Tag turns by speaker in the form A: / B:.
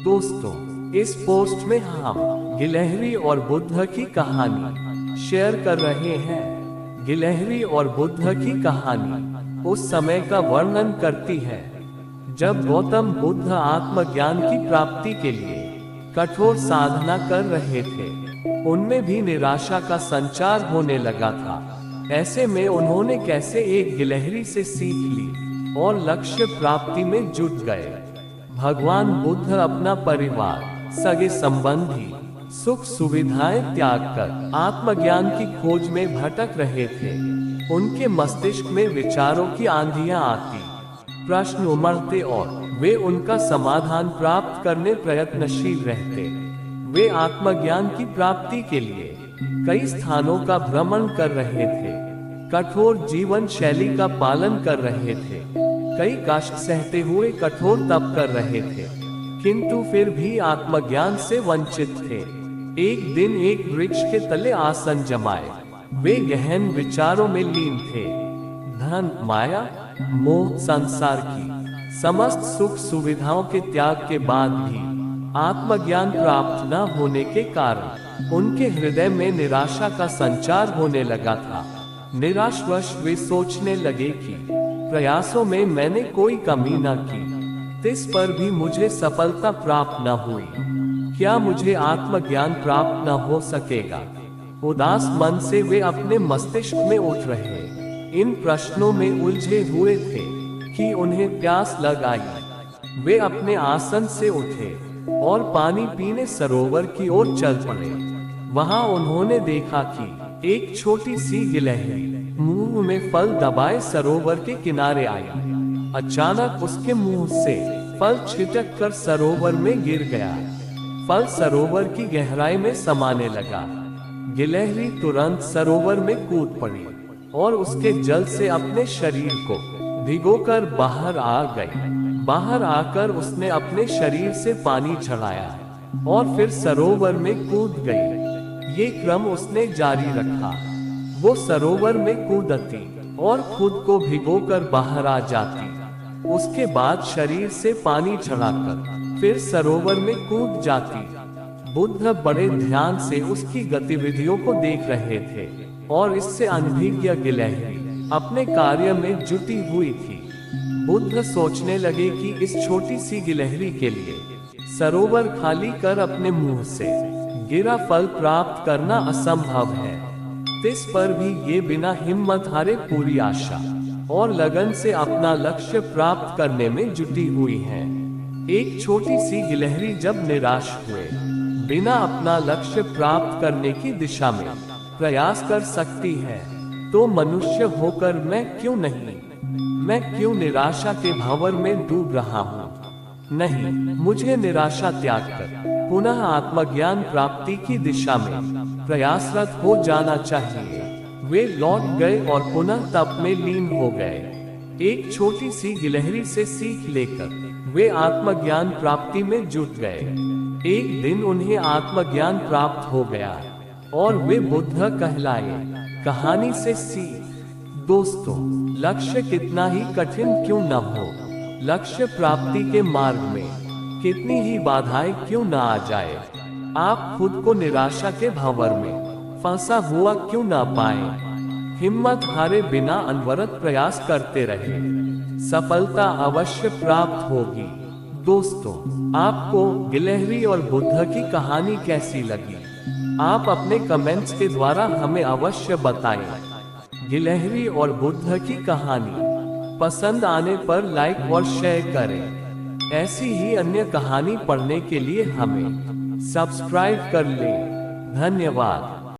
A: दोस्तों, इस पोस्ट में हम गिलहरी और बुद्ध की कहानी शेयर कर रहे हैं। गिलहरी और बुद्ध की कहानी उस समय का वर्णन करती है जब गौतम बुद्ध आत्मज्ञान की प्राप्ति के लिए कठोर साधना कर रहे थे। उनमें भी निराशा का संचार होने लगा था। ऐसे में उन्होंने कैसे एक गिलहरी से सीख ली और लक्ष्य प्राप्ति में जुट गए। भगवान बुद्ध अपना परिवार, सगे संबंधी, सुख सुविधाएं त्याग कर आत्मज्ञान की खोज में भटक रहे थे। उनके मस्तिष्क में विचारों की आंधियां आती, प्रश्न उमड़ते और वे उनका समाधान प्राप्त करने प्रयत्नशील रहते। वे आत्मज्ञान की प्राप्ति के लिए कई स्थानों का भ्रमण कर रहे थे, कठोर जीवन शैली का पालन कर रहे थे, कई कष्ट सहते हुए कठोर तप कर रहे थे, किंतु फिर भी आत्मज्ञान से वंचित थे। एक दिन एक वृक्ष के तले आसन जमाए वे गहन विचारों में लीन थे। धन, माया, मोह, संसार की समस्त सुख सुविधाओं के त्याग के बाद भी आत्मज्ञान प्राप्त न होने के कारण उनके हृदय में निराशा का संचार होने लगा था। निराशवश वे सोचने लगे कि प्रयासों में मैंने कोई कमी न की, इस पर भी मुझे सफलता प्राप्त न हुई। क्या मुझे आत्मज्ञान प्राप्त न हो सकेगा? उदास मन से वे अपने मस्तिष्क में उठ रहे इन प्रश्नों में उलझे हुए थे कि उन्हें प्यास लग आई। वे अपने आसन से उठे और पानी पीने सरोवर की ओर चल पड़े। वहां उन्होंने देखा कि एक छोटी सी गिलहरी मुंह में फल दबाए सरोवर के किनारे आई। अचानक उसके मुंह से फल छिटक कर सरोवर में गिर गया। फल सरोवर की गहराई में समाने लगा। गिलहरी तुरंत सरोवर में कूद पड़ी और उसके जल से अपने शरीर को भिगोकर बाहर आ गई। बाहर आकर उसने अपने शरीर से पानी चढ़ाया और फिर सरोवर में कूद गई। ये क्रम उसने जारी रखा। वो सरोवर में कूदती और खुद को भिगोकर बाहर आ जाती। उसके बाद शरीर से पानी चढ़ाकर फिर सरोवर में कूद जाती। बुद्ध बड़े ध्यान से उसकी गतिविधियों को देख रहे थे और इससे अनभिज्ञ गिलहरी अपने कार्य में जुटी हुई थी। बुद्ध सोचने लगे कि इस छोटी सी गिलहरी के लिए सरोवर खाली कर अपने मुंह से गिरा फल प्राप्त करना असंभव है। इस पर भी ये बिना हिम्मत हारे पूरी आशा और लगन से अपना लक्ष्य प्राप्त करने में जुटी हुई है। एक छोटी सी गिलहरी जब निराश हुए बिना अपना लक्ष्य प्राप्त करने की दिशा में प्रयास कर सकती है, तो मनुष्य होकर मैं क्यों निराशा के भंवर में डूब रहा हूँ? नहीं, मुझे निराशा त्याग कर पुनः आत्मज्ञान प्राप्ति की दिशा में प्रयासरत हो जाना चाहिए। वे लौट गए और पुनः तप में लीन हो गए। एक छोटी सी गिलहरी से सीख लेकर वे आत्मज्ञान प्राप्ति में जुट गए। एक दिन उन्हें आत्मज्ञान प्राप्त हो गया और वे बुद्ध कहलाए। कहानी से सीख। दोस्तों, लक्ष्य कितना ही कठिन क्यों न हो, लक्ष्य प्राप्ति के मार्ग में कितनी ही बाधाएं क्यों न आ जाए, आप खुद को निराशा के भंवर में फंसा हुआ क्यों न पाए, हिम्मत हारे बिना अनवरत प्रयास करते रहे, सफलता अवश्य प्राप्त होगी। दोस्तों, आपको गिलहरी और बुद्ध की कहानी कैसी लगी? आप अपने कमेंट्स के द्वारा हमें अवश्य बताएं। गिलहरी और बुद्ध की कहानी पसंद आने पर लाइक और शेयर करें। ऐसी ही अन्य कहानी पढ़ने के लिए हमें सब्सक्राइब कर लें। धन्यवाद।